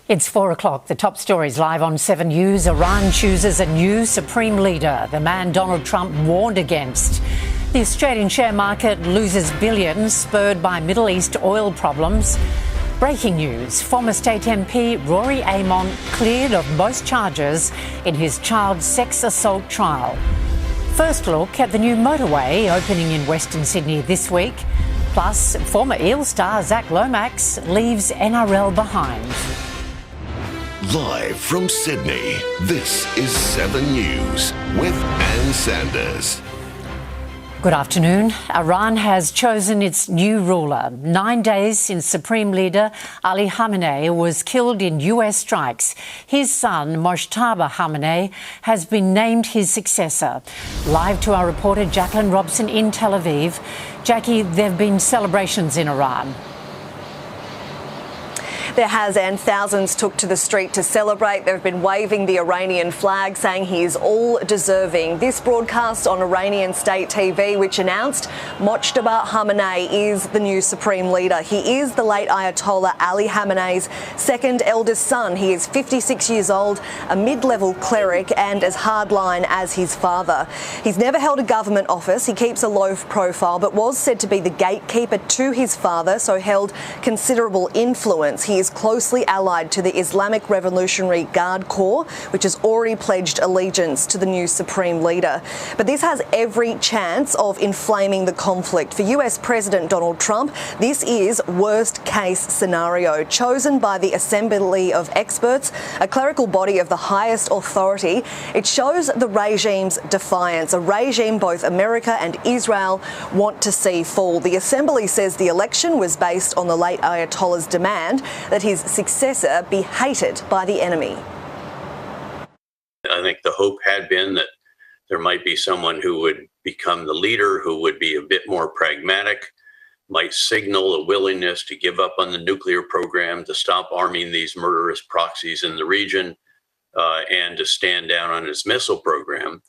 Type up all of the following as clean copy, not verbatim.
It's 4 o'clock. The top stories live on 7 News. Iran chooses a new supreme leader, the man Donald Trump warned against. The Australian share market loses billions, spurred by Middle East oil problems. Breaking news. Former state MP Rory Amon cleared of most charges in his child sex assault trial. First look at the new motorway opening in Western Sydney this week. Plus, former Eel star Zach Lomax leaves NRL behind. Live from Sydney, this is 7 News with Ann Sanders. Good afternoon. Iran has chosen its new ruler 9 days since Supreme Leader Ali Khamenei was killed in US strikes. His son, Mojtaba Khamenei, has been named his successor. Live to our reporter Jacqueline Robson in Tel Aviv. Jackie, there have been celebrations in Iran. There has, and thousands took to the street to celebrate. They've been waving the Iranian flag, saying he is all deserving. This broadcast on Iranian state TV, which announced Mojtaba Khamenei is the new supreme leader. He is the late Ayatollah Ali Khamenei's second eldest son. He is 56 years old, a mid-level cleric and as hardline as his father. He's never held a government office. He keeps a low profile, but was said to be the gatekeeper to his father, so held considerable influence. He is closely allied to the Islamic Revolutionary Guard Corps, which has already pledged allegiance to the new supreme leader. But this has every chance of inflaming the conflict. For US President Donald Trump, this is worst case scenario. Chosen by the Assembly of Experts, a clerical body of the highest authority, it shows the regime's defiance, a regime both America and Israel want to see fall. The Assembly says the election was based on the late Ayatollah's demand that his successor be hated by the enemy. I think the hope had been that there might be someone who would become the leader, who would be a bit more pragmatic, might signal a willingness to give up on the nuclear program, to stop arming these murderous proxies in the region, and to stand down on its missile program.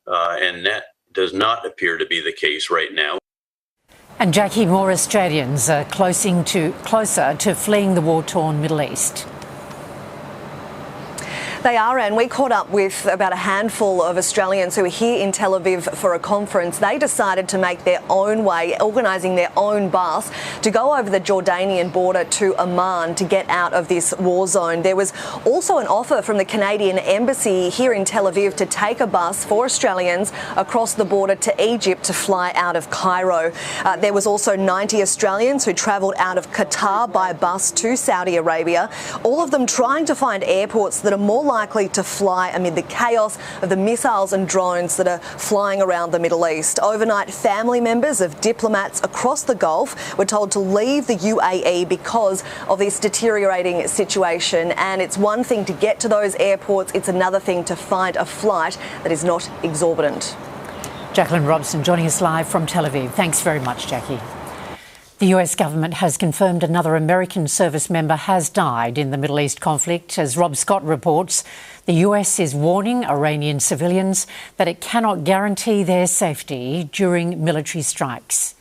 And that does not appear to be the case right now. And Jackie, more Australians are closer to fleeing the war-torn Middle East. They are, and we caught up with about a handful of Australians who are here in Tel Aviv for a conference. They decided to make their own way, organising their own bus to go over the Jordanian border to Amman to get out of this war zone. There was also an offer from the Canadian Embassy here in Tel Aviv to take a bus for Australians across the border to Egypt to fly out of Cairo. There was also 90 Australians who travelled out of Qatar by bus to Saudi Arabia, all of them trying to find airports that are more likely to fly amid the chaos of the missiles and drones that are flying around the Middle East. Overnight, family members of diplomats across the Gulf were told to leave the UAE because of this deteriorating situation. And it's one thing to get to those airports, it's another thing to find a flight that is not exorbitant. Jacqueline Robson joining us live from Tel Aviv. Thanks very much, Jackie. The US government has confirmed another American service member has died in the Middle East conflict. As Rob Scott reports, the US is warning Iranian civilians that it cannot guarantee their safety during military strikes.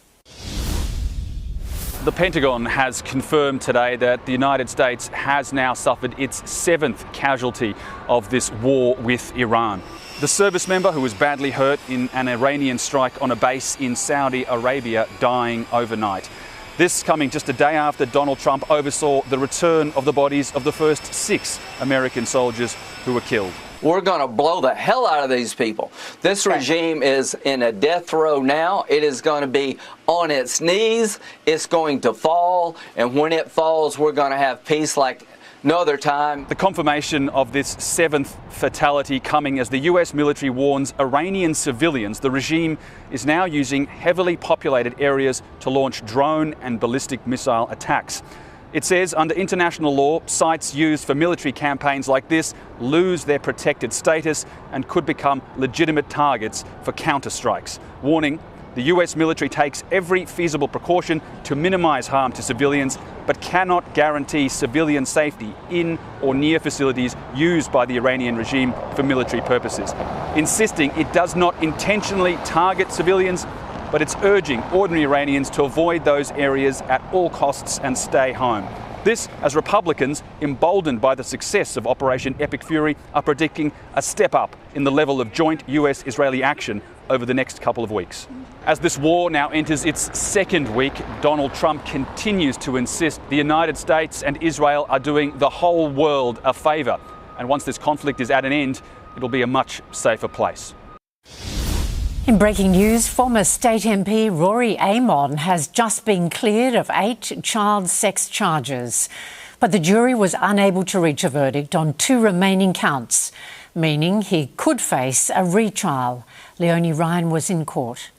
The Pentagon has confirmed today that the United States has now suffered its 7th casualty of this war with Iran. The service member who was badly hurt in an Iranian strike on a base in Saudi Arabia dying overnight. This coming just a day after Donald Trump oversaw the return of the bodies of the first 6 American soldiers who were killed. We're going to blow the hell out of these people. This regime is in a death row now. It is going to be on its knees. It's going to fall. And when it falls, we're going to have peace like no other time. The confirmation of this 7th fatality coming as the US military warns Iranian civilians the regime is now using heavily populated areas to launch drone and ballistic missile attacks. It says under international law, sites used for military campaigns like this lose their protected status and could become legitimate targets for counterstrikes. Warning, the US military takes every feasible precaution to minimize harm to civilians, but cannot guarantee civilian safety in or near facilities used by the Iranian regime for military purposes, insisting it does not intentionally target civilians, but it's urging ordinary Iranians to avoid those areas at all costs and stay home. This as Republicans, emboldened by the success of Operation Epic Fury, are predicting a step up in the level of joint US-Israeli action over the next couple of weeks. As this war now enters its second week, Donald Trump continues to insist the United States and Israel are doing the whole world a favour. And once this conflict is at an end, it'll be a much safer place. In breaking news, former state MP Rory Amon has just been cleared of 8 child sex charges. But the jury was unable to reach a verdict on 2 remaining counts, meaning he could face a retrial. Leonie Ryan was in court.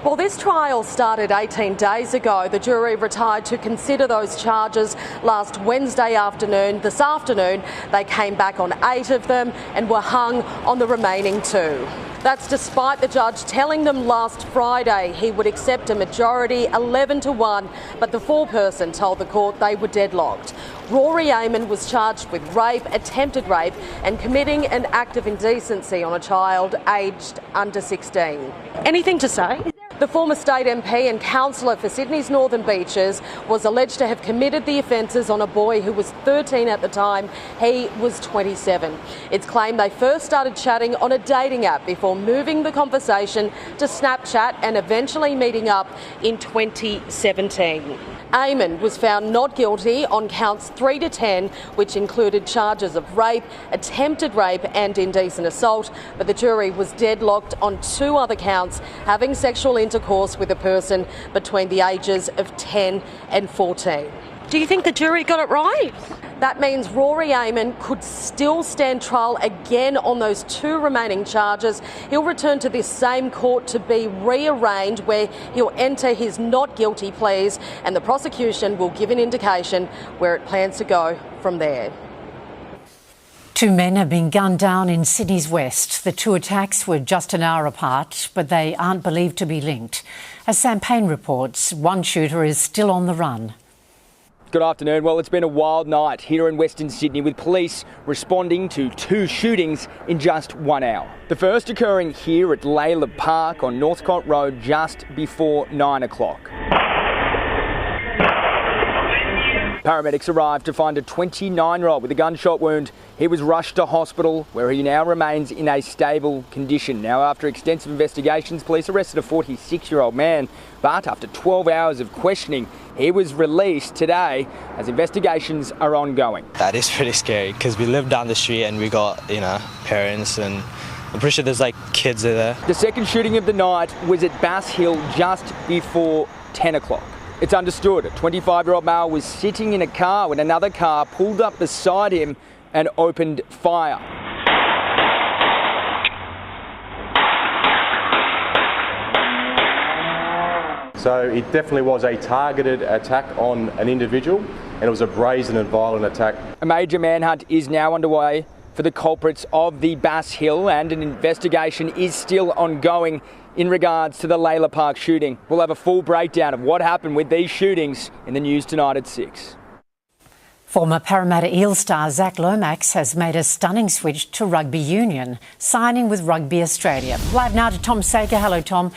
Well, this trial started 18 days ago. The jury retired to consider those charges last Wednesday afternoon. This afternoon, they came back on 8 of them and were hung on the remaining 2. That's despite the judge telling them last Friday he would accept a majority 11-1, but the foreperson told the court they were deadlocked. Rory Amon was charged with rape, attempted rape, and committing an act of indecency on a child aged under 16. Anything to say? The former state MP and councillor for Sydney's Northern Beaches was alleged to have committed the offences on a boy who was 13 at the time. He was 27. It's claimed they first started chatting on a dating app before moving the conversation to Snapchat and eventually meeting up in 2017. Amon was found not guilty on counts 3 to 10, which included charges of rape, attempted rape and indecent assault, but the jury was deadlocked on 2 other counts, having sexual intercourse with a person between the ages of 10 and 14. Do you think the jury got it right? That means Rory Amon could still stand trial again on those 2 remaining charges. He'll return to this same court to be rearranged, where he'll enter his not guilty pleas, and the prosecution will give an indication where it plans to go from there. 2 men have been gunned down in Sydney's west. The 2 attacks were just an hour apart, but they aren't believed to be linked. As Sam Payne reports, one shooter is still on the run. Good afternoon. Well, it's been a wild night here in Western Sydney, with police responding to 2 shootings in just 1 hour. The first occurring here at Layla Park on Northcote Road just before 9 o'clock. Paramedics arrived to find a 29-year-old with a gunshot wound. He was rushed to hospital, where he now remains in a stable condition. Now, after extensive investigations, police arrested a 46-year-old man, but after 12 hours of questioning, he was released today as investigations are ongoing. That is pretty scary, because we live down the street and we got, parents, and I'm pretty sure there's kids there. The second shooting of the night was at Bass Hill just before 10 o'clock. It's understood a 25-year-old male was sitting in a car when another car pulled up beside him and opened fire. So it definitely was a targeted attack on an individual, and it was a brazen and violent attack. A major manhunt is now underway for the culprits of the Bass Hill, and an investigation is still ongoing in regards to the Layla Park shooting. We'll have a full breakdown of what happened with these shootings in the news tonight at 6. Former Parramatta Eel star Zach Lomax has made a stunning switch to rugby union, signing with Rugby Australia. Live now to Tom Saker. Hello, Tom.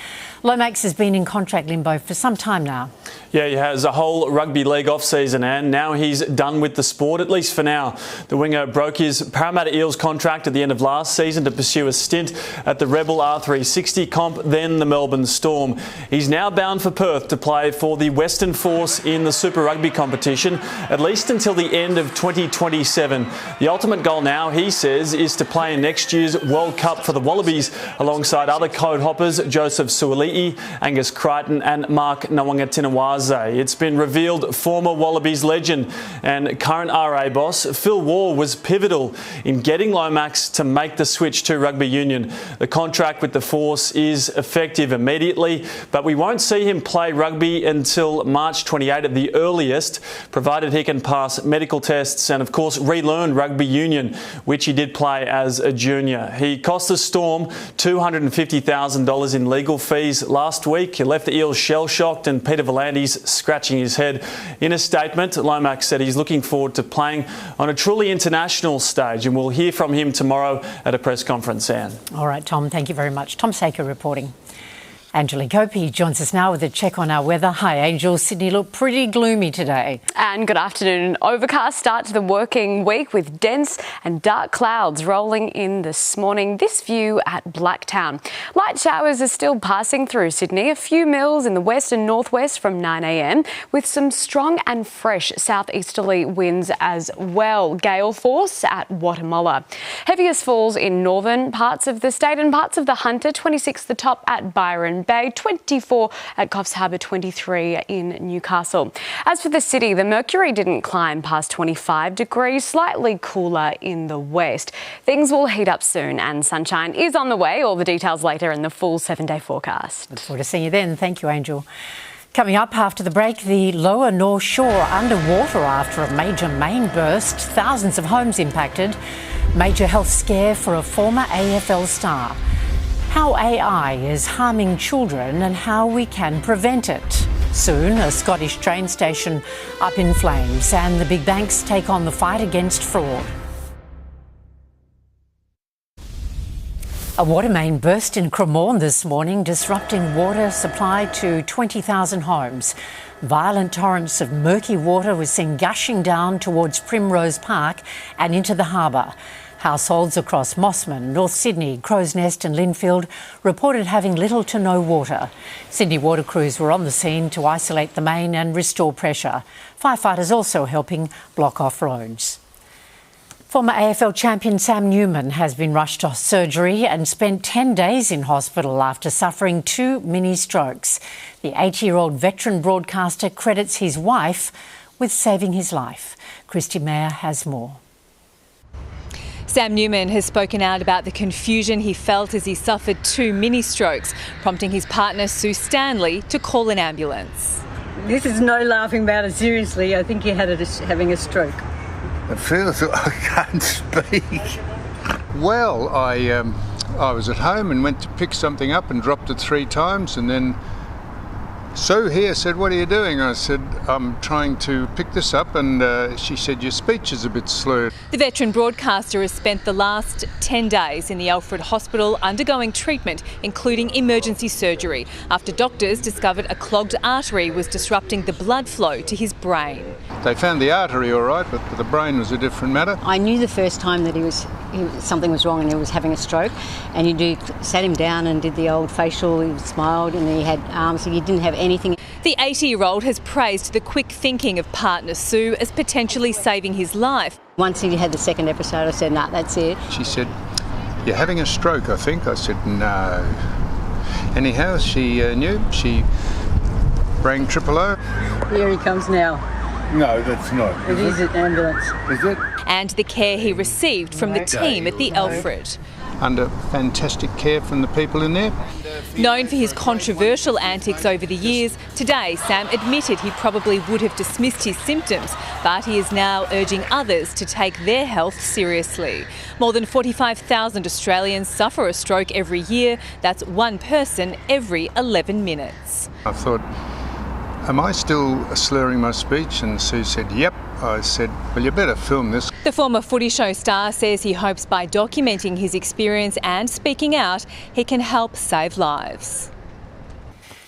Lomax has been in contract limbo for some time now. Yeah, he has a whole rugby league off-season, and now he's done with the sport, at least for now. The winger broke his Parramatta Eels contract at the end of last season to pursue a stint at the Rebel R360 comp, then the Melbourne Storm. He's now bound for Perth to play for the Western Force in the Super Rugby competition, at least until the end of 2027. The ultimate goal now, he says, is to play in next year's World Cup for the Wallabies alongside other code hoppers Joseph Suoli'i, Angus Crichton and Mark Nawanga-Tinawaze. It's been revealed former Wallabies legend and current RA boss Phil Waugh was pivotal in getting Lomax to make the switch to rugby union. The contract with the Force is effective immediately, but we won't see him play rugby until March 28 at the earliest, provided he can pass medical tests and, of course, relearn rugby union, which he did play as a junior. He cost the Storm $250,000 in legal fees last week. He left the Eels shell-shocked, and Peter Volandi's scratching his head. In a statement, Lomax said he's looking forward to playing on a truly international stage, and we'll hear from him tomorrow at a press conference, Anne. All right, Tom, thank you very much. Tom Saker reporting. Angelique Opie joins us now with a check on our weather. Hi, Angel. Sydney looked pretty gloomy today. And good afternoon. An overcast start to the working week with dense and dark clouds rolling in this morning. This view at Blacktown. Light showers are still passing through Sydney. A few mils in the west and northwest from 9 a.m. with some strong and fresh southeasterly winds as well. Gale force at Watamolla. Heaviest falls in northern parts of the state and parts of the Hunter. 26 the top at Byron Bay, 24 at Coffs Harbour, 23 in Newcastle. As for the city, the mercury didn't climb past 25 degrees, slightly cooler in the west. Things will heat up soon and sunshine is on the way. All the details later in the full 7-day forecast. Look forward to seeing you then. Thank you, Angel. Coming up after the break, the lower North Shore underwater after a major main burst. Thousands of homes impacted. Major health scare for a former AFL star. How AI is harming children and how we can prevent it. Soon, a Scottish train station up in flames and the big banks take on the fight against fraud. A water main burst in Cremorne this morning, disrupting water supply to 20,000 homes. Violent torrents of murky water were seen gushing down towards Primrose Park and into the harbour. Households across Mossman, North Sydney, Crow's Nest and Linfield reported having little to no water. Sydney water crews were on the scene to isolate the main and restore pressure. Firefighters also helping block off roads. Former AFL champion Sam Newman has been rushed to surgery and spent 10 days in hospital after suffering 2 mini strokes. The 80-year-old veteran broadcaster credits his wife with saving his life. Christy Mayer has more. Sam Newman has spoken out about the confusion he felt as he suffered 2 mini strokes, prompting his partner Sue Stanley to call an ambulance. This is no laughing about it, seriously. I think he had having a stroke. It feels I can't speak. Well, I was at home and went to pick something up and dropped it 3 times, and then Sue here said, "What are you doing?" I said, "I'm trying to pick this up," and she said, "Your speech is a bit slurred." The veteran broadcaster has spent the last 10 days in the Alfred Hospital undergoing treatment, including emergency surgery, after doctors discovered a clogged artery was disrupting the blood flow to his brain. They found the artery all right, but the brain was a different matter. I knew the first time that something was wrong and he was having a stroke, and sat him down and did the old facial. He smiled and he had arms, so he didn't have anything. The 80-year-old has praised the quick thinking of partner Sue as potentially saving his life. Once he had the second episode, I said, "Nah, that's it." She said, "You're having a stroke, I think." I said, "No." Anyhow, she knew. She rang 000. Here he comes now. No, that's not. It is an ambulance. Is it? And the care he received from the team at the Alfred. Under fantastic care from the people in there. Known for his controversial antics over the years, today Sam admitted he probably would have dismissed his symptoms, but he is now urging others to take their health seriously. More than 45,000 Australians suffer a stroke every year. That's 1 person every 11 minutes. I thought, am I still slurring my speech? And Sue said, "Yep." I said, "Well, you better film this." The former footy show star says he hopes by documenting his experience and speaking out, he can help save lives.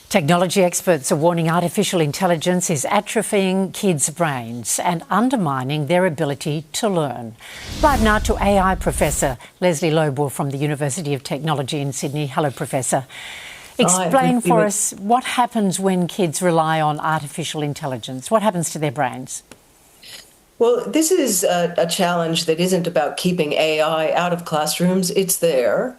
Technology experts are warning artificial intelligence is atrophying kids' brains and undermining their ability to learn. Right now to AI Professor Leslie Lobor from the University of Technology in Sydney. Hello, Professor. Explain for us what happens when kids rely on artificial intelligence. What happens to their brains? Well, this is a challenge that isn't about keeping AI out of classrooms. It's there.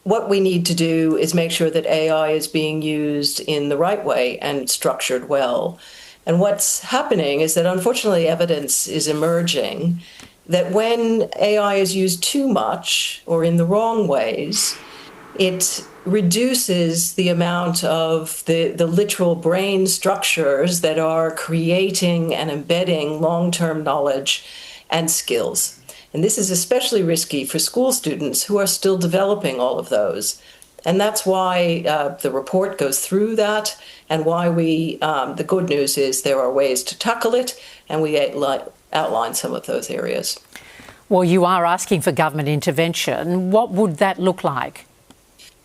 What we need to do is make sure that AI is being used in the right way and structured well. And what's happening is that, unfortunately, evidence is emerging that when AI is used too much or in the wrong ways, it reduces the amount of the literal brain structures that are creating and embedding long-term knowledge and skills. And this is especially risky for school students who are still developing all of those. And that's why the report goes through that, and why the good news is there are ways to tackle it, and we outline some of those areas. Well, you are asking for government intervention. What would that look like?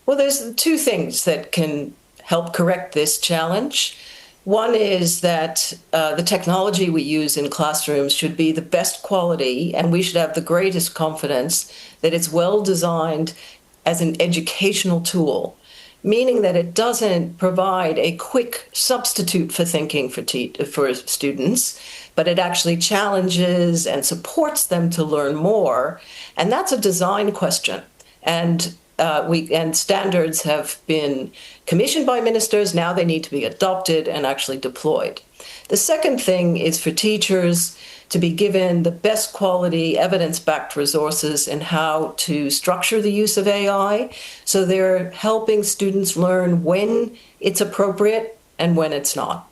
Well, there's 2 things that can help correct this challenge. One is that the technology we use in classrooms should be the best quality, and we should have the greatest confidence that it's well designed as an educational tool, meaning that it doesn't provide a quick substitute for thinking for students, but it actually challenges and supports them to learn more. And that's a design question. And standards have been commissioned by ministers. Now they need to be adopted and actually deployed. The second thing is for teachers to be given the best quality evidence-backed resources in how to structure the use of AI. So they're helping students learn when it's appropriate and when it's not.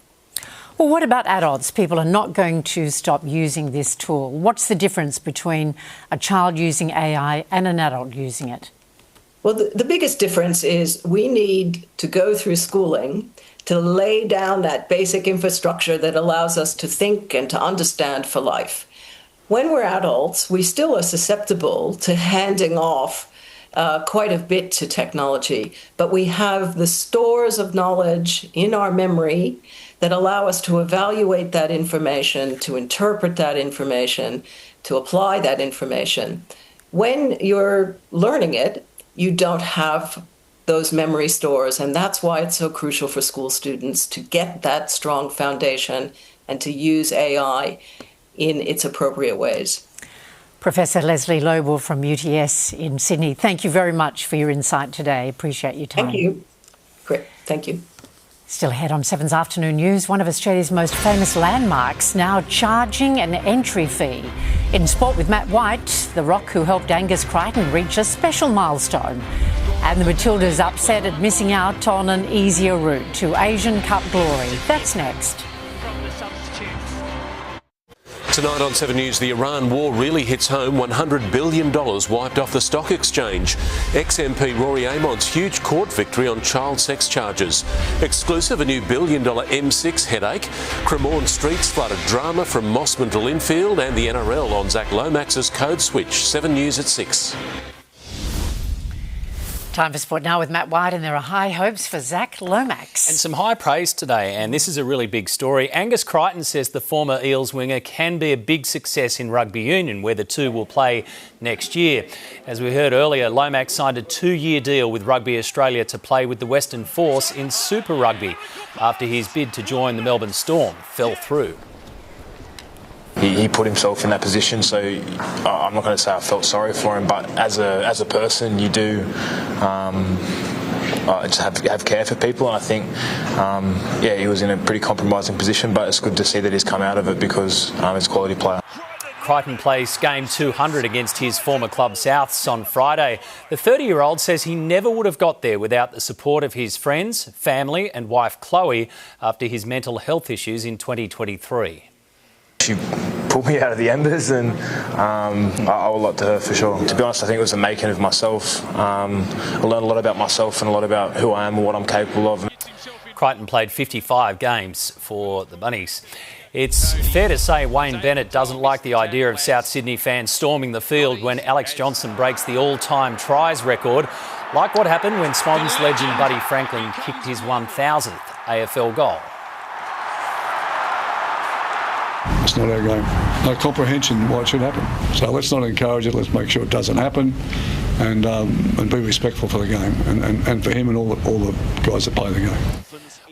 Well, what about adults? People are not going to stop using this tool. What's the difference between a child using AI and an adult using it? Well, the biggest difference is we need to go through schooling to lay down that basic infrastructure that allows us to think and to understand for life. When we're adults, we still are susceptible to handing off quite a bit to technology, but we have the stores of knowledge in our memory that allow us to evaluate that information, to interpret that information, to apply that information. When you're learning it, you don't have those memory stores, and that's why it's so crucial for school students to get that strong foundation and to use AI in its appropriate ways. Professor Leslie Lobel from UTS in Sydney, thank you very much for your insight today. Appreciate your time. Thank you. Great, thank you. Still ahead on 7's Afternoon News, one of Australia's most famous landmarks now charging an entry fee. In sport with Matt White, the Rock who helped Angus Crichton reach a special milestone. And the Matildas upset at missing out on an easier route to Asian Cup glory. That's next. Tonight on 7 News, the Iran war really hits home. $100 billion wiped off the stock exchange. Ex-MP Rory Amont's huge court victory on child sex charges. Exclusive, a new $1 billion M6 headache. Cremorne streets flooded, drama from Mossman to Linfield, and the NRL on Zach Lomax's code switch. 7 News at 6. Time for sport now with Matt White, and there are high hopes for Zach Lomax. And some high praise today, and this is a really big story. Angus Crichton says the former Eels winger can be a big success in rugby union, where the two will play next year. As we heard earlier, Lomax signed a 2-year deal with Rugby Australia to play with the Western Force in Super Rugby after his bid to join the Melbourne Storm fell through. He put himself in that position, so I'm not going to say I felt sorry for him, but as a person, you do just have care for people, and I think he was in a pretty compromising position, but it's good to see that he's come out of it because he's a quality player. Crichton plays game 200 against his former club Souths on Friday. The 30-year-old says he never would have got there without the support of his friends, family and wife Chloe after his mental health issues in 2023. She pulled me out of the embers, and I owe a lot to her for sure. To be honest, I think it was the making of myself. I learned a lot about myself and a lot about who I am and what I'm capable of. Crichton played 55 games for the Bunnies. It's fair to say Wayne Bennett doesn't like the idea of South Sydney fans storming the field when Alex Johnson breaks the all-time tries record, like what happened when Swans legend Buddy Franklin kicked his 1,000th AFL goal. It's not our game. No comprehension why it should happen. So let's not encourage it. Let's make sure it doesn't happen, and be respectful for the game and for him and all the guys that play the game.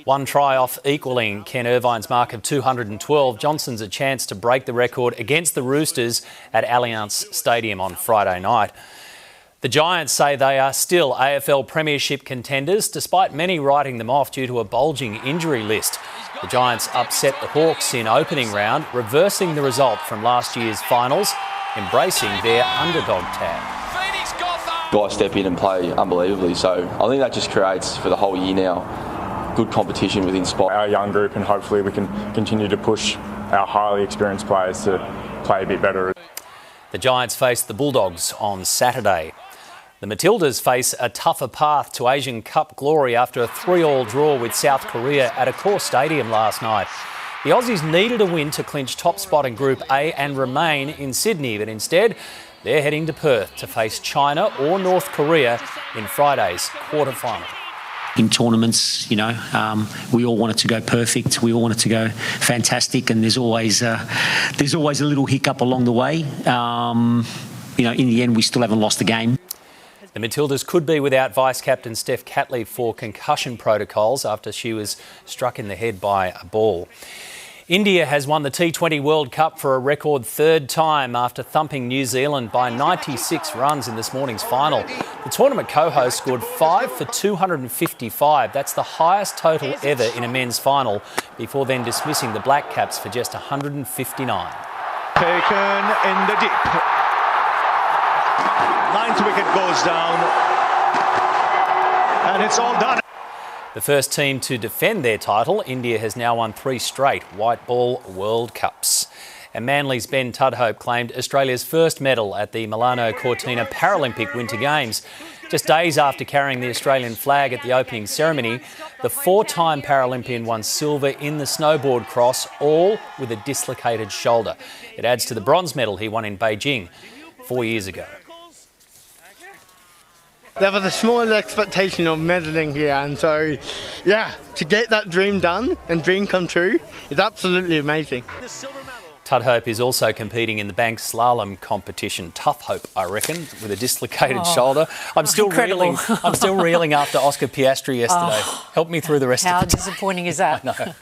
One try off equalling Ken Irvine's mark of 212. Johnson's a chance to break the record against the Roosters at Allianz Stadium on Friday night. The Giants say they are still AFL Premiership contenders, despite many writing them off due to a bulging injury list. The Giants upset the Hawks in opening round, reversing the result from last year's finals, embracing their underdog tag. Guys step in and play unbelievably, so I think that just creates for the whole year now good competition within sport. Our young group, and hopefully we can continue to push our highly experienced players to play a bit better. The Giants face the Bulldogs on Saturday. The Matildas face a tougher path to Asian Cup glory after a 3-3 draw with South Korea at Accor Stadium last night. The Aussies needed a win to clinch top spot in Group A and remain in Sydney, but instead they're heading to Perth to face China or North Korea in Friday's quarter-final. In tournaments, we all want it to go perfect. We all want it to go fantastic, and there's always a little hiccup along the way. In the end, we still haven't lost the game. The Matildas could be without vice-captain Steph Catley for concussion protocols after she was struck in the head by a ball. India has won the T20 World Cup for a record third time after thumping New Zealand by 96 runs in this morning's final. The tournament co-host scored 5 for 255. That's the highest total ever in a men's final, before then dismissing the Black Caps for just 159. Taken in the deep. Ninth wicket goes down, and it's all done. The first team to defend their title, India has now won 3 straight white ball World Cups. And Manly's Ben Tudhope claimed Australia's first medal at the Milano Cortina Paralympic Winter Games. Just days after carrying the Australian flag at the opening ceremony, the 4-time Paralympian won silver in the snowboard cross, all with a dislocated shoulder. It adds to the bronze medal he won in Beijing 4 years ago. There was a small expectation of medaling here, and so, to get that dream done and dream come true is absolutely amazing. Tudhope is also competing in the bank slalom competition. Tough hope, I reckon, with a dislocated shoulder. I'm still reeling. I'm still reeling after Oscar Piastri yesterday. Help me through the rest of it. How disappointing is that? I know.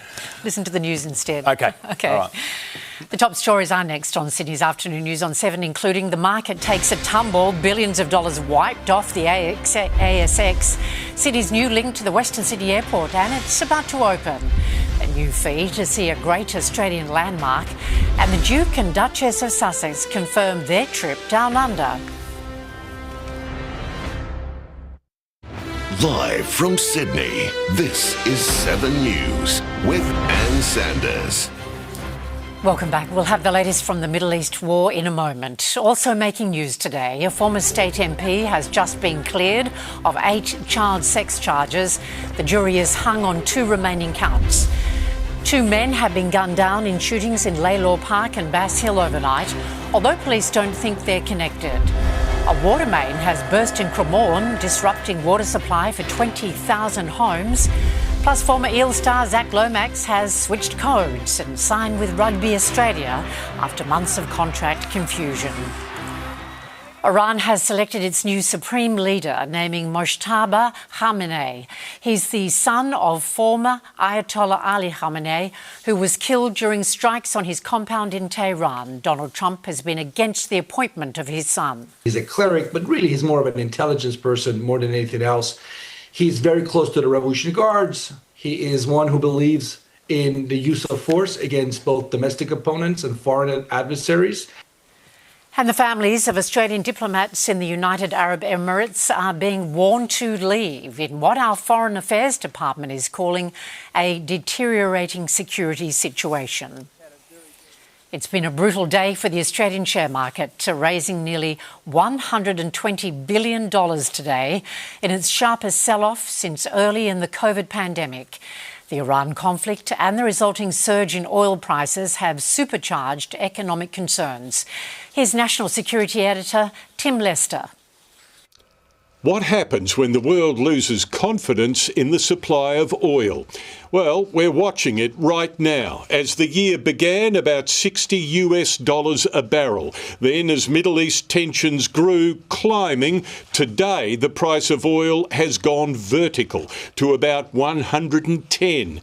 Listen to the news instead. Okay. All right. The top stories are next on Sydney's Afternoon News on 7, including the market takes a tumble, billions of dollars wiped off the ASX, Sydney's new link to the Western Sydney Airport, and it's about to open. A new fee to see a great Australian landmark, and the Duke and Duchess of Sussex confirm their trip down under. Live from Sydney, this is 7 News with Ann Sanders. Welcome back. We'll have the latest from the Middle East war in a moment. Also making news today, a former state MP has just been cleared of 8 child sex charges. The jury is hung on 2 remaining counts. 2 men have been gunned down in shootings in Laylaw Park and Bass Hill overnight, although police don't think they're connected. A water main has burst in Cremorne, disrupting water supply for 20,000 homes. Plus, former Eel star Zach Lomax has switched codes and signed with Rugby Australia after months of contract confusion. Iran has selected its new supreme leader, naming Mojtaba Khamenei. He's the son of former Ayatollah Ali Khamenei, who was killed during strikes on his compound in Tehran. Donald Trump has been against the appointment of his son. He's a cleric, but really he's more of an intelligence person more than anything else. He's very close to the Revolutionary Guards. He is one who believes in the use of force against both domestic opponents and foreign adversaries. And the families of Australian diplomats in the United Arab Emirates are being warned to leave in what our Foreign Affairs Department is calling a deteriorating security situation. It's been a brutal day for the Australian share market, raising nearly $120 billion today in its sharpest sell-off since early in the COVID pandemic. The Iran conflict and the resulting surge in oil prices have supercharged economic concerns. Here's National Security Editor Tim Lester. What happens when the world loses confidence in the supply of oil? Well, we're watching it right now. As the year began, about $60 a barrel. Then, as Middle East tensions grew, climbing, today the price of oil has gone vertical to about $110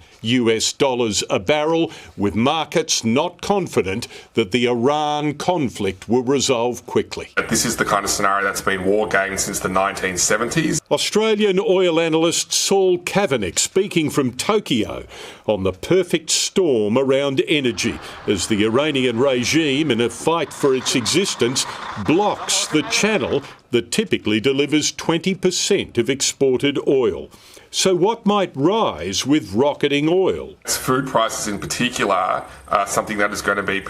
a barrel, with markets not confident that the Iran conflict will resolve quickly. This is the kind of scenario that's been war gamed since the 1970s. Australian oil analyst Saul Kavanagh speaking from Tokyo on the perfect storm around energy as the Iranian regime, in a fight for its existence, blocks the channel that typically delivers 20% of exported oil. So what might rise with rocketing oil? Food prices in particular are something that is going to be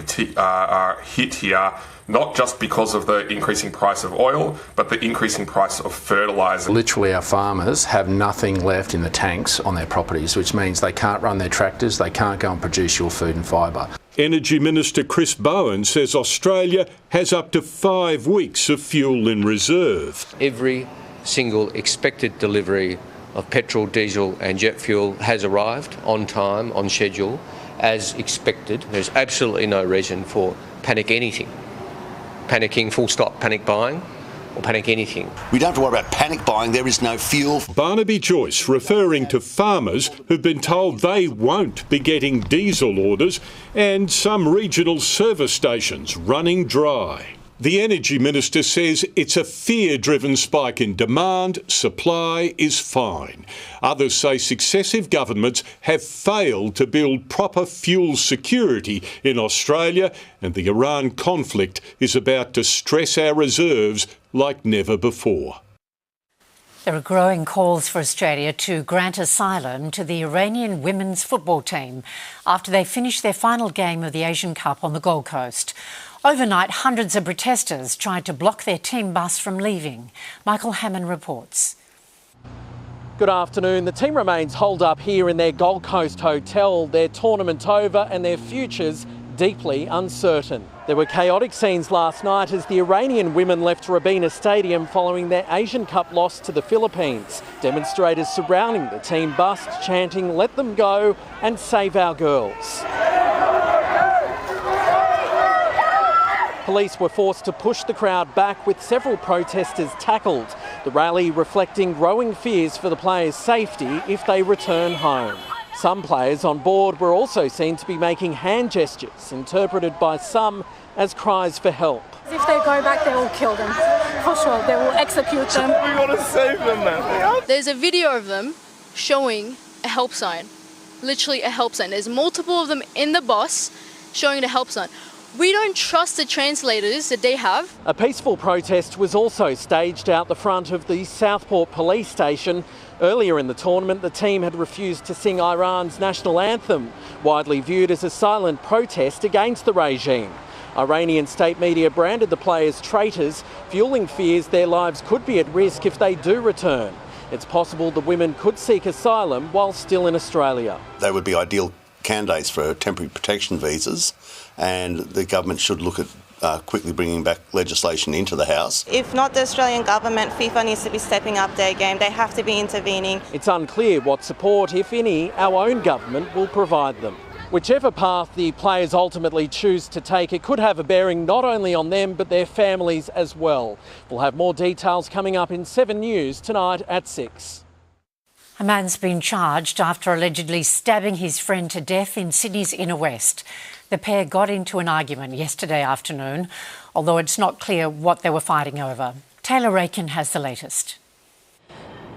hit here, not just because of the increasing price of oil, but the increasing price of fertiliser. Literally, our farmers have nothing left in the tanks on their properties, which means they can't run their tractors, they can't go and produce your food and fibre. Energy Minister Chris Bowen says Australia has up to 5 weeks of fuel in reserve. Every single expected delivery of petrol, diesel and jet fuel has arrived on time, on schedule, as expected. There's absolutely no reason for panic anything. Panicking, full stop, panic buying or panic anything. We don't have to worry about panic buying, there is no fuel. Barnaby Joyce referring to farmers who've been told they won't be getting diesel orders and some regional service stations running dry. The Energy Minister says it's a fear-driven spike in demand, supply is fine. Others say successive governments have failed to build proper fuel security in Australia, and the Iran conflict is about to stress our reserves like never before. There are growing calls for Australia to grant asylum to the Iranian women's football team after they finished their final game of the Asian Cup on the Gold Coast. Overnight, hundreds of protesters tried to block their team bus from leaving. Michael Hammond reports. Good afternoon. The team remains holed up here in their Gold Coast hotel, their tournament over and their futures deeply uncertain. There were chaotic scenes last night as the Iranian women left Rabina Stadium following their Asian Cup loss to the Philippines. Demonstrators surrounding the team bus chanting, "Let them go and save our girls." Police were forced to push the crowd back with several protesters tackled. The rally reflecting growing fears for the players' safety if they return home. Some players on board were also seen to be making hand gestures, interpreted by some as cries for help. If they go back, they will kill them. For sure, they will execute them. We want to save them, man. There's a video of them showing a help sign. Literally a help sign. There's multiple of them in the bus showing the help sign. We don't trust the translators that they have. A peaceful protest was also staged out the front of the Southport police station. Earlier in the tournament, the team had refused to sing Iran's national anthem, widely viewed as a silent protest against the regime. Iranian state media branded the players traitors, fueling fears their lives could be at risk if they do return. It's possible the women could seek asylum while still in Australia. They would be ideal candidates for temporary protection visas, and the government should look at quickly bringing back legislation into the House. If not the Australian government, FIFA needs to be stepping up their game. They have to be intervening. It's unclear what support, if any, our own government will provide them. Whichever path the players ultimately choose to take, it could have a bearing not only on them but their families as well. We'll have more details coming up in 7 News tonight at 6. A man's been charged after allegedly stabbing his friend to death in Sydney's inner west. The pair got into an argument yesterday afternoon, although it's not clear what they were fighting over. Taylor Rakin has the latest.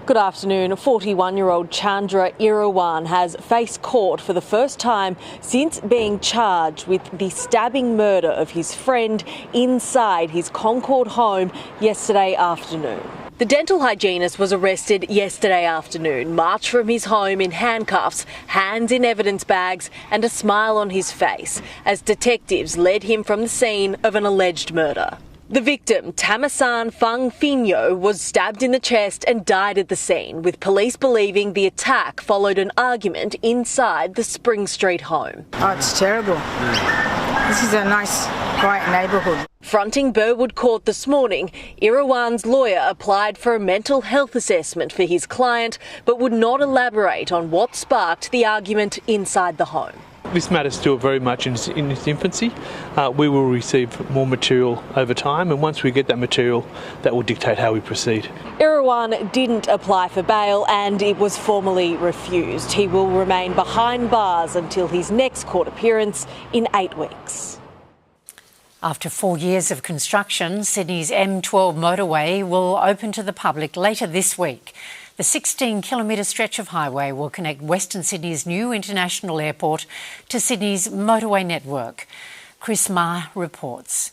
Good afternoon. 41-year-old Chandra Irawan has faced court for the first time since being charged with the stabbing murder of his friend inside his Concord home yesterday afternoon. The dental hygienist was arrested yesterday afternoon, marched from his home in handcuffs, hands in evidence bags and a smile on his face as detectives led him from the scene of an alleged murder. The victim, Tamasan Fung Finyo, was stabbed in the chest and died at the scene, with police believing the attack followed an argument inside the Spring Street home. Oh, it's terrible. This is a nice, quiet neighbourhood. Fronting Burwood Court this morning, Irawan's lawyer applied for a mental health assessment for his client, but would not elaborate on what sparked the argument inside the home. This matter's still very much in its infancy. We will receive more material over time, and once we get that material, that will dictate how we proceed. Irawan didn't apply for bail and it was formally refused. He will remain behind bars until his next court appearance in 8 weeks. After 4 years of construction, Sydney's M12 motorway will open to the public later this week. The 16-kilometre stretch of highway will connect Western Sydney's new international airport to Sydney's motorway network. Chris Marr reports.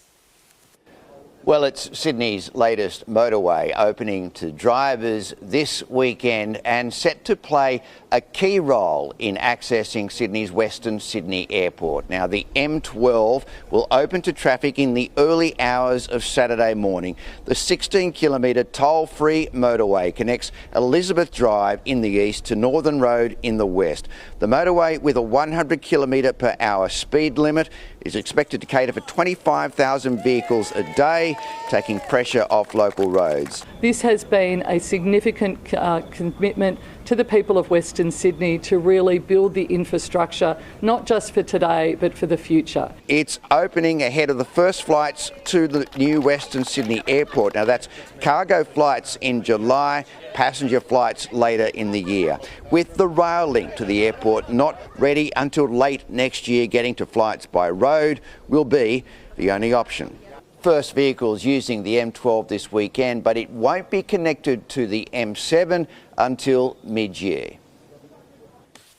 Well, it's Sydney's latest motorway, opening to drivers this weekend and set to play a key role in accessing Sydney's Western Sydney Airport. Now, the M12 will open to traffic in the early hours of Saturday morning. The 16-kilometre toll-free motorway connects Elizabeth Drive in the east to Northern Road in the west. The motorway, with a 100 km/h speed limit, is expected to cater for 25,000 vehicles a day, taking pressure off local roads. This has been a significant commitment to the people of Western Sydney to really build the infrastructure, not just for today, but for the future. It's opening ahead of the first flights to the new Western Sydney Airport. Now that's cargo flights in July, passenger flights later in the year. With the rail link to the airport not ready until late next year, getting to flights by road will be the only option. First vehicles using the M12 this weekend, but it won't be connected to the M7 until mid-year.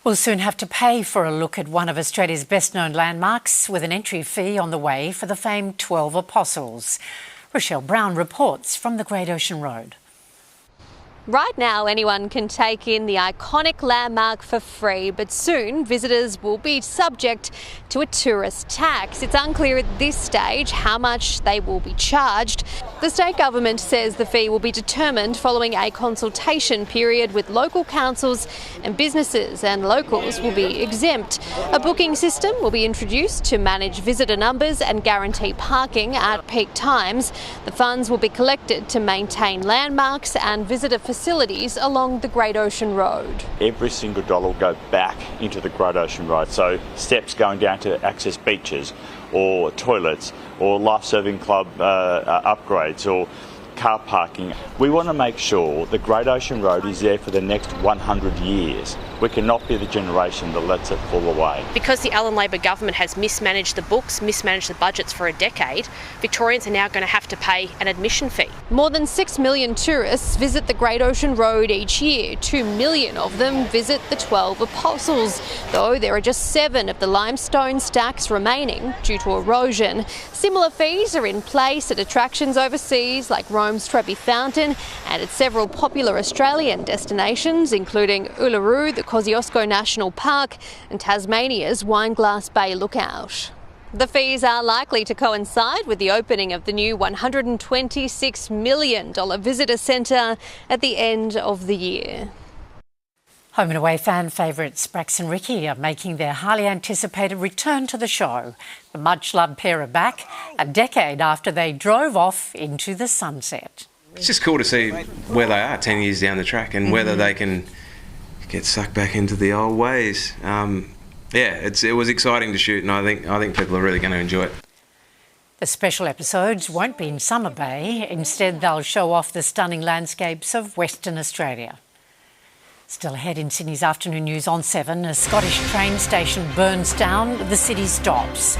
We'll soon have to pay for a look at one of Australia's best-known landmarks, with an entry fee on the way for the famed 12 Apostles. Rochelle Brown reports from the Great Ocean Road. Right now, anyone can take in the iconic landmark for free, but soon visitors will be subject to a tourist tax. It's unclear at this stage how much they will be charged. The state government says the fee will be determined following a consultation period with local councils and businesses, and locals will be exempt. A booking system will be introduced to manage visitor numbers and guarantee parking at peak times. The funds will be collected to maintain landmarks and visitor facilities along the Great Ocean Road. Every single dollar will go back into the Great Ocean Road. So steps going down to access beaches or toilets or life-saving club upgrades or car parking. We want to make sure the Great Ocean Road is there for the next 100 years. We cannot be the generation that lets it fall away. Because the Allen Labor government has mismanaged the books, mismanaged the budgets for a decade, Victorians are now going to have to pay an admission fee. More than 6 million tourists visit the Great Ocean Road each year. 2 million of them visit the 12 Apostles, though there are just 7 of the limestone stacks remaining due to erosion. Similar fees are in place at attractions overseas like Rome's Trevi Fountain and at several popular Australian destinations, including Uluru, the Kosciuszko National Park and Tasmania's Wineglass Bay Lookout. The fees are likely to coincide with the opening of the new $126 million visitor centre at the end of the year. Home and away fan favourites Brax and Ricky are making their highly anticipated return to the show. The much-loved pair are back a decade after they drove off into the sunset. It's just cool to see where they are 10 years down the track and whether they can get sucked back into the old ways. It was exciting to shoot, and I think people are really going to enjoy it. The special episodes won't be in Summer Bay. Instead, they'll show off the stunning landscapes of Western Australia. Still ahead in Sydney's afternoon news on 7, a Scottish train station burns down, the city stops.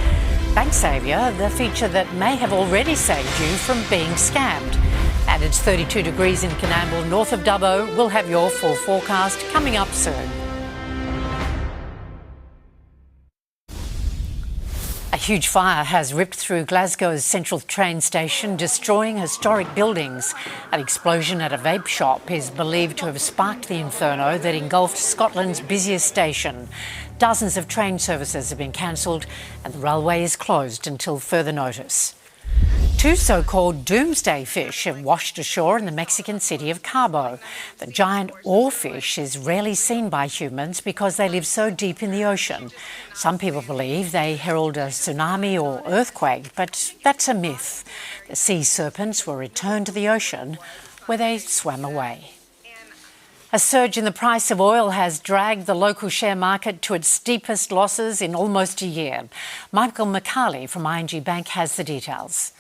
Bank Saviour, the feature that may have already saved you from being scammed. And it's 32 degrees in Coonamble, north of Dubbo. We'll have your full forecast coming up soon. A huge fire has ripped through Glasgow's central train station, destroying historic buildings. An explosion at a vape shop is believed to have sparked the inferno that engulfed Scotland's busiest station. Dozens of train services have been cancelled and the railway is closed until further notice. 2 so-called doomsday fish have washed ashore in the Mexican city of Cabo. The giant oarfish is rarely seen by humans because they live so deep in the ocean. Some people believe they herald a tsunami or earthquake, but that's a myth. The sea serpents were returned to the ocean, where they swam away. A surge in the price of oil has dragged the local share market to its steepest losses in almost a year. Michael McCarley from ING Bank has the details.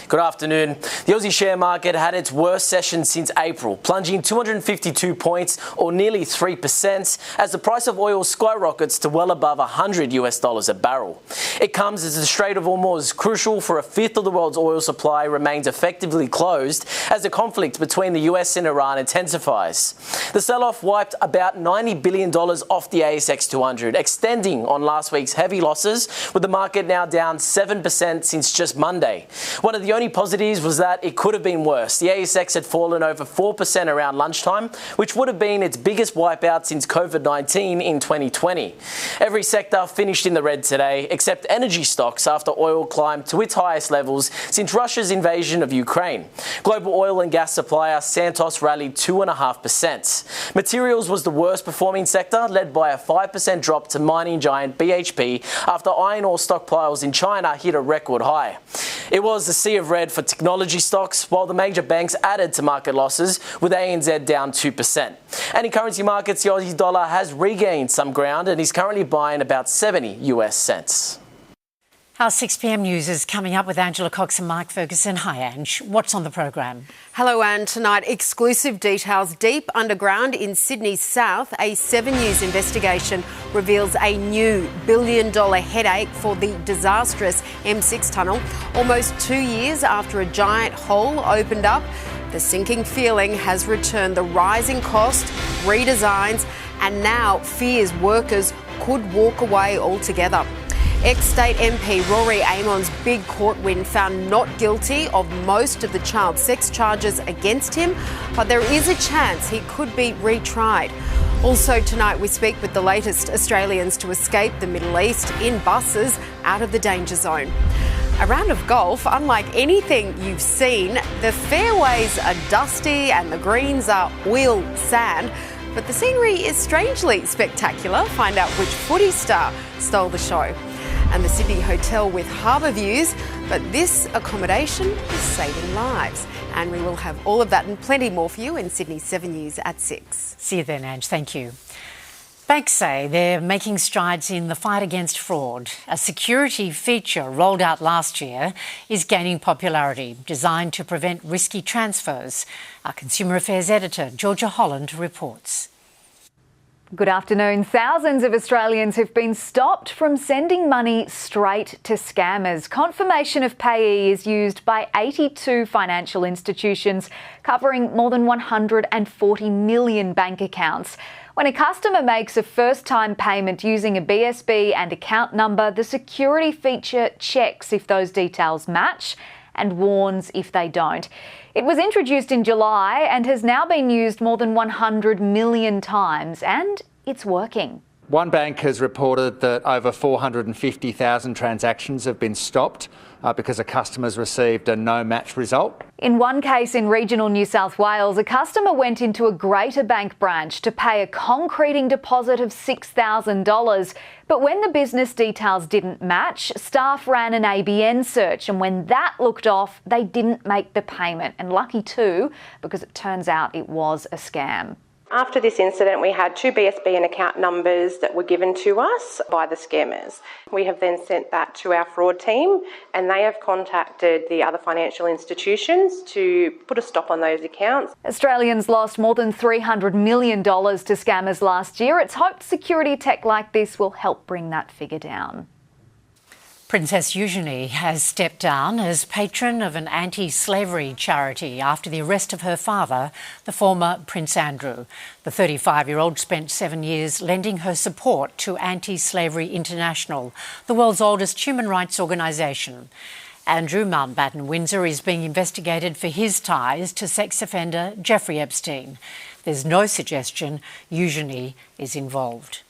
Good afternoon. The Aussie share market had its worst session since April, plunging 252 points or nearly 3% as the price of oil skyrockets to well above $100 a barrel. It comes as the Strait of Hormuz, crucial for a fifth of the world's oil supply, remains effectively closed as the conflict between the US and Iran intensifies. The sell-off wiped about $90 billion off the ASX 200, extending on last week's heavy losses, with the market now down 7% since just Monday. One of the only positives was that it could have been worse. The ASX had fallen over 4% around lunchtime, which would have been its biggest wipeout since COVID-19 in 2020. Every sector finished in the red today, except energy stocks after oil climbed to its highest levels since Russia's invasion of Ukraine. Global oil and gas supplier Santos rallied 2.5%. Materials was the worst performing sector, led by a 5% drop to mining giant BHP after iron ore stockpiles in China hit a record high. It was a sea of red for technology stocks, while the major banks added to market losses, with ANZ down 2%. And in currency markets, the Aussie dollar has regained some ground and is currently buying about 70 US cents. Our 6 p.m. news is coming up with Angela Cox and Mark Ferguson. Hi, Ange. What's on the program? Hello, Anne. Tonight, exclusive details deep underground in Sydney's south. A 7 News investigation reveals a new billion-dollar headache for the disastrous M6 tunnel. Almost 2 years after a giant hole opened up, the sinking feeling has returned. The rising cost, redesigns, and now fears workers could walk away altogether. Ex-state MP Rory Amon's big court win found not guilty of most of the child sex charges against him, but there is a chance he could be retried. Also tonight we speak with the latest Australians to escape the Middle East in buses out of the danger zone. A round of golf, unlike anything you've seen, the fairways are dusty and the greens are oil sand, but the scenery is strangely spectacular. Find out which footy star stole the show. And the Sydney hotel with harbour views, but this accommodation is saving lives. And we will have all of that and plenty more for you in Sydney 7 News at 6. See you then, Ange. Thank you. Banks say they're making strides in the fight against fraud. A security feature rolled out last year is gaining popularity, designed to prevent risky transfers. Our Consumer Affairs editor, Georgia Holland, reports. Good afternoon. Thousands of Australians have been stopped from sending money straight to scammers. Confirmation of payee is used by 82 financial institutions, covering more than 140 million bank accounts. When a customer makes a first-time payment using a BSB and account number, the security feature checks if those details match and warns if they don't. It was introduced in July and has now been used more than 100 million times, and it's working. One bank has reported that over 450,000 transactions have been stopped because a customer's received a no-match result. In one case in regional New South Wales, a customer went into a Greater Bank branch to pay a concreting deposit of $6,000. But when the business details didn't match, staff ran an ABN search, and when that looked off, they didn't make the payment. And lucky too, because it turns out it was a scam. After this incident, we had 2 BSB and account numbers that were given to us by the scammers. We have then sent that to our fraud team, and they have contacted the other financial institutions to put a stop on those accounts. Australians lost more than $300 million to scammers last year. It's hoped security tech like this will help bring that figure down. Princess Eugenie has stepped down as patron of an anti-slavery charity after the arrest of her father, the former Prince Andrew. The 35-year-old spent 7 years lending her support to Anti-Slavery International, the world's oldest human rights organisation. Andrew Mountbatten-Windsor is being investigated for his ties to sex offender Jeffrey Epstein. There's no suggestion Eugenie is involved.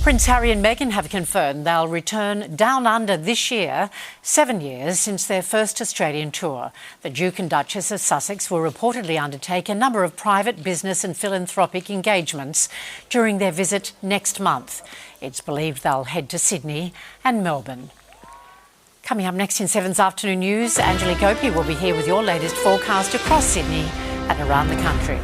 Prince Harry and Meghan have confirmed they'll return down under this year, 7 years since their first Australian tour. The Duke and Duchess of Sussex will reportedly undertake a number of private business and philanthropic engagements during their visit next month. It's believed they'll head to Sydney and Melbourne. Coming up next in 7's Afternoon News, Angelique Opie will be here with your latest forecast across Sydney and around the country.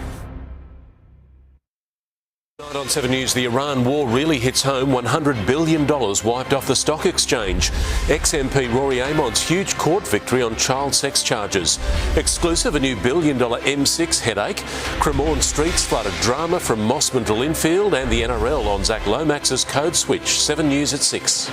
On 7 News, the Iran war really hits home. $100 billion wiped off the stock exchange. Ex-MP Rory Amon's huge court victory on child sex charges. Exclusive, a new billion-dollar M6 headache. Cremorne streets flooded drama from Mossman to Linfield, and the NRL on Zach Lomax's code switch. 7 News at 6.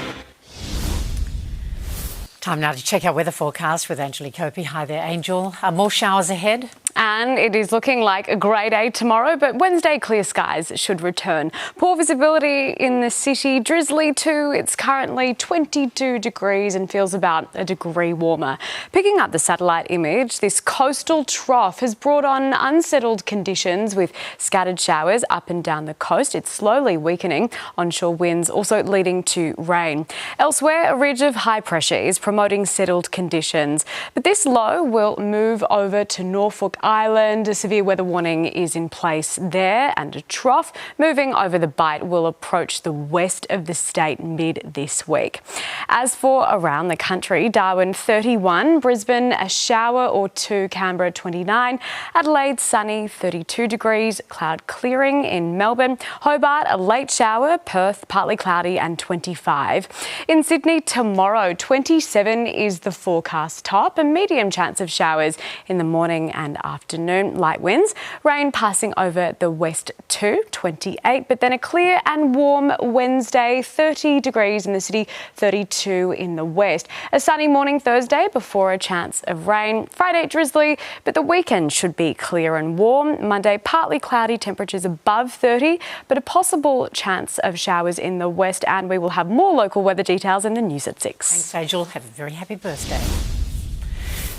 Time now to check our weather forecast with Angelique Opie. Hi there, Angel. More showers ahead? And it is looking like a grey day tomorrow, but Wednesday clear skies should return. Poor visibility in the city, drizzly too. It's currently 22 degrees and feels about a degree warmer. Picking up the satellite image, this coastal trough has brought on unsettled conditions with scattered showers up and down the coast. It's slowly weakening. Onshore winds also leading to rain. Elsewhere, a ridge of high pressure is promoting settled conditions, but this low will move over to Norfolk Island. A severe weather warning is in place there, and a trough moving over the Bight will approach the west of the state mid this week. As for around the country, Darwin 31, Brisbane a shower or two, Canberra 29, Adelaide sunny 32 degrees, cloud clearing in Melbourne, Hobart a late shower, Perth partly cloudy and 25. In Sydney tomorrow 27 is the forecast top, a medium chance of showers in the morning and afternoon, light winds, rain passing over the west to 28, but then a clear and warm Wednesday, 30 degrees in the city, 32 in the west. A sunny morning Thursday before a chance of rain. Friday drizzly, but the weekend should be clear and warm. Monday partly cloudy, temperatures above 30, but a possible chance of showers in the west, and we will have more local weather details in the news at 6. Thanks, Angel. Have a very happy birthday.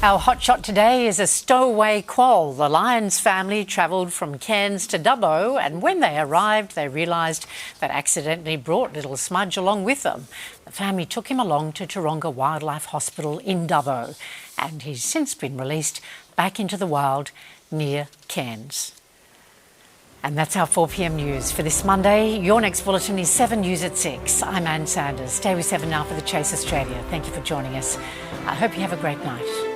Our hot shot today is a stowaway quoll. The Lyons family travelled from Cairns to Dubbo, and when they arrived, they realised they'd accidentally brought little Smudge along with them. The family took him along to Taronga Wildlife Hospital in Dubbo, and he's since been released back into the wild near Cairns. And that's our 4 p.m. news for this Monday. Your next bulletin is 7 News at 6. I'm Ann Sanders. Stay with 7 now for the Chase Australia. Thank you for joining us. I hope you have a great night.